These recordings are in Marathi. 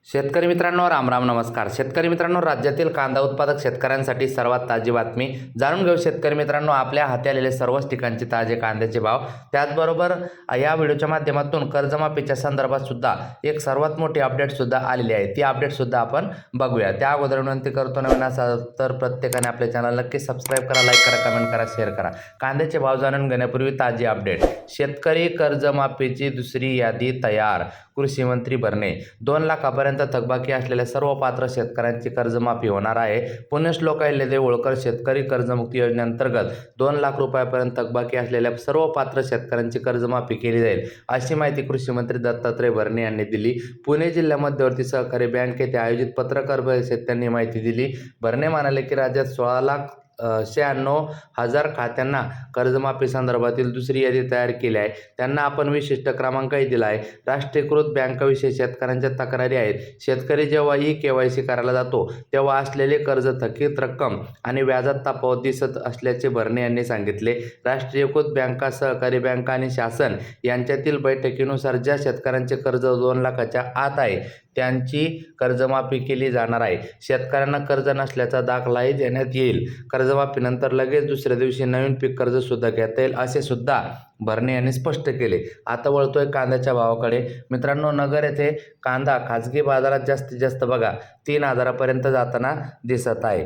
शेतकरी मित्रांनो, राम राम, नमस्कार. शेतकरी मित्रांनो, राज्यातील कांदा उत्पादक शेतकऱ्यांसाठी सर्वात ताजी बातमी जाणून घेऊ. शेतकरी मित्रांनो, आपल्या हाती आलेले सर्वच ठिकाणचे ताजे कांद्याचे भाव, त्याचबरोबर या व्हिडिओच्या माध्यमातून कर्जमाफीच्या संदर्भात सुद्धा एक सर्वात मोठी अपडेट सुद्धा आलेली आहे. ती अपडेट सुद्धा आपण बघूया. त्या अगोदर विनंती करतो, नवीन असाल तर प्रत्येकाने आपल्या चॅनल नक्की सबस्क्राईब करा, लाईक करा, कमेंट करा, शेअर करा. कांद्याचे भाव जाणून घेण्यापूर्वी ताजी अपडेट. शेतकरी कर्जमाफीची दुसरी यादी तयार. कृषी मंत्री भरणे. 2 लाखापर्यंत थकबाकी असलेल्या सर्व पात्र शेतकऱ्यांची कर्जमाफी होणार आहे. पुण्यश्लोक अहिल्यादेवी होळकर शेतकरी कर्जमुक्ती योजनेअंतर्गत 2 लाख रुपयापर्यंत थकबाकी असलेल्या सर्व पात्र शेतकऱ्यांची कर्जमाफी केली जाईल, अशी माहिती कृषी मंत्री दत्तात्रय भरणे यांनी दिली. पुणे जिल्हा मध्यवर्ती सहकारी बँक येथे आयोजित पत्रकार परिषदेत त्यांनी माहिती दिली. भरणे म्हणाले की राज्यात 16,96,000 खात्यांना कर्जमाफी संदर्भातील दुसरी यादी तयार केली आहे. त्यांना आपण विशिष्ट क्रमांकही दिला आहे. राष्ट्रीयकृत बँकाविषयी शेतकऱ्यांच्या तक्रारी आहेत. शेतकरी जेव्हा KYC करायला जातो तेव्हा असलेले कर्ज, थकीत रक्कम आणि व्याजात तफावत दिसत असल्याचे भरणे यांनी सांगितले. राष्ट्रीयकृत बँका, सहकारी बँका आणि शासन यांच्यातील बैठकीनुसार ज्या शेतकऱ्यांचे कर्ज 2 लाखाच्या आत आहे त्यांची कर्जमाफी केली जाणार आहे. शेतकऱ्यांना कर्ज नसल्याचा दाखलाही देण्यात येईल. कर्जमाफीनंतर लगेच दुसऱ्या दिवशी नवीन पीक कर्ज सुद्धा घेता येईल, असे सुद्धा भरणे यांनी स्पष्ट केले. आता वळतोय कांद्याच्या भावाकडे. मित्रांनो, नगर येथे कांदा खाजगी बाजारात जास्तीत जास्त बघा 3,000 पर्यंत जाताना दिसत आहे.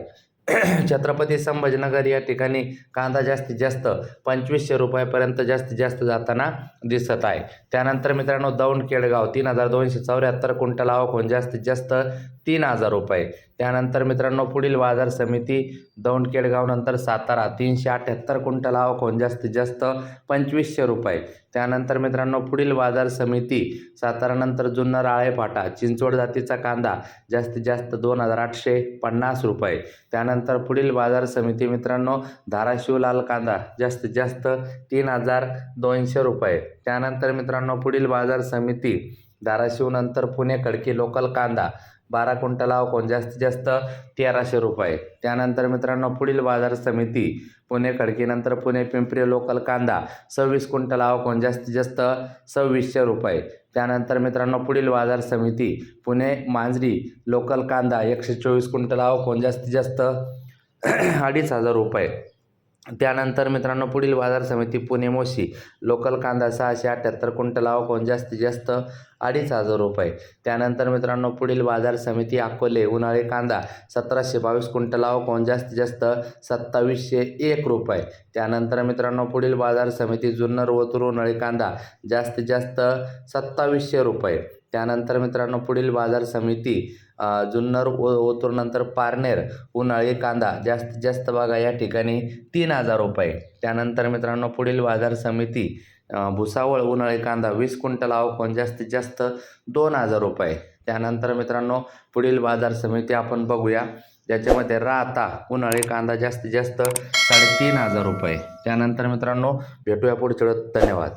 छत्रपती संभाजीनगर या ठिकाणी कांदा जास्तीत जास्त 2,500 रुपयापर्यंत जास्तीत जास्त जाताना दिसत आहे. त्यानंतर मित्रांनो, दौंड केडगाव 3,274 क्विंटल आवक होऊन जास्तीत जास्त 3,000 रुपये. त्यानंतर मित्रांनो, पुढील बाजार समिती दौंड केडगाव नंतर सातारा 378 क्विंटल आवक होऊन जास्तीत जास्त 2,500 रुपये. त्यानंतर मित्रांनो, पुढील बाजार समिती सातारा नंतर जुन्नर, आळेफाटा, चिंचवड जातीचा कांदा जास्तीत जास्त 2,850 रुपये. त्यानंतर पुढील बाजार समिती मित्रांनो, धाराशिव लाल कांदा जास्तीत जास्त 3,200 रुपये. त्यानंतर मित्रांनो, पुढील बाजार समिती धाराशिव नंतर पुणे खडकी लोकल कांदा 12 क्विंटल आवक होऊन जास्तीत जास्त 1,300 रुपये. त्यानंतर मित्रांनो, पुढील बाजार समिती पुणे खडकी नंतर पुणे पिंपरी लोकल कांदा 26 क्विंटल आवक होऊन जास्तीत जास्त 2,600 रुपये. त्यानंतर मित्रांनो, पुढील बाजार समिती पुणे मांजरी लोकल कांदा 124 क्विंटल आवक होऊन जास्तीत जास्त 2,500 रुपये. त्यानंतर मित्रांनो, पुढील बाजार समिती पुणे मोशी लोकल कांदा 678 क्विंटल आवक होऊन जास्तीत जास्त 2,500 रुपये. त्यानंतर मित्रांनो, पुढील बाजार समिती अकोले उन्हाळी कांदा 1,722 क्विंटल आवक होऊन जास्तीत जास्त 2,701 रुपये. त्यानंतर मित्रांनो, पुढील बाजार समिती जुन्नर ओतूर उन्हाळी कांदा जास्तीत जास्त 2,700 रुपये. त्यानंतर मित्रांनो, पुढील बाजार समिती जुन्नर ओतूर नंतर पारनेर उन्हाळी कांदा जास्तीत जास्त बघा या ठिकाणी 3,000 रुपये. त्यानंतर मित्रांनो, पुढील बाजार समिती भुसावळ उन्हाळी कांदा 20 क्विंटल आवक होऊन जास्तीत जास्त 2,000 रुपये. त्यानंतर मित्रांनो, पुढील बाजार समिती आपण बघूया, ज्याच्यामध्ये राहता उन्हाळी कांदा जास्तीत जास्त 3,500 रुपये. त्यानंतर मित्रांनो, भेटूया पुढच्या वेळेस. धन्यवाद.